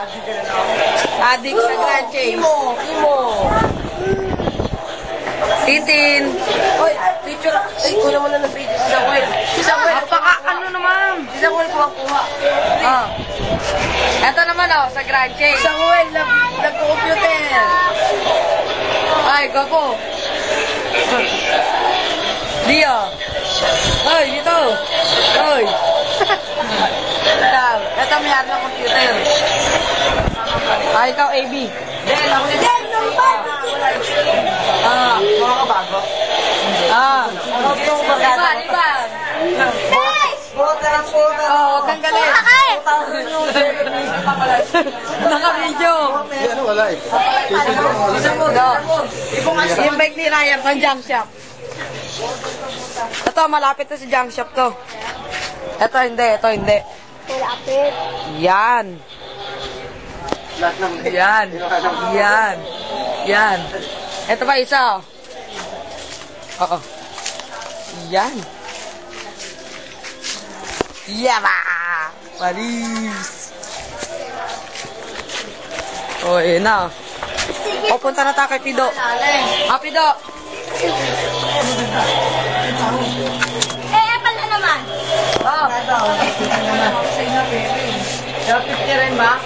Adik sa Grand Chase. Imo. Titin. Hoy, picture. Ay, kuna mo na ng picture. Si Samuel. Napaka ano naman. Si Samuel kuha. Oh. Ito naman sa Grand Chase. Samuel, nag-computer. Ay, gago. Dio. Hoy, dito. Hoy. Ito may ng computer. Ay, ikaw, AB. Mga kabago. Iba. Buta lang buta. Huwag kang galit. Naka-video. Ano wala eh. Yung bike ni Ryan, pang junk shop. Ito, malapit to si junk shop to. Ito hindi. Malapit. Yan. Ito pa isa. Oo. Yan. Yaba! Paris! O, yun na. Pupunta na tayo kay Pido. Pido! Apple na naman. Oh! 50 rin ba?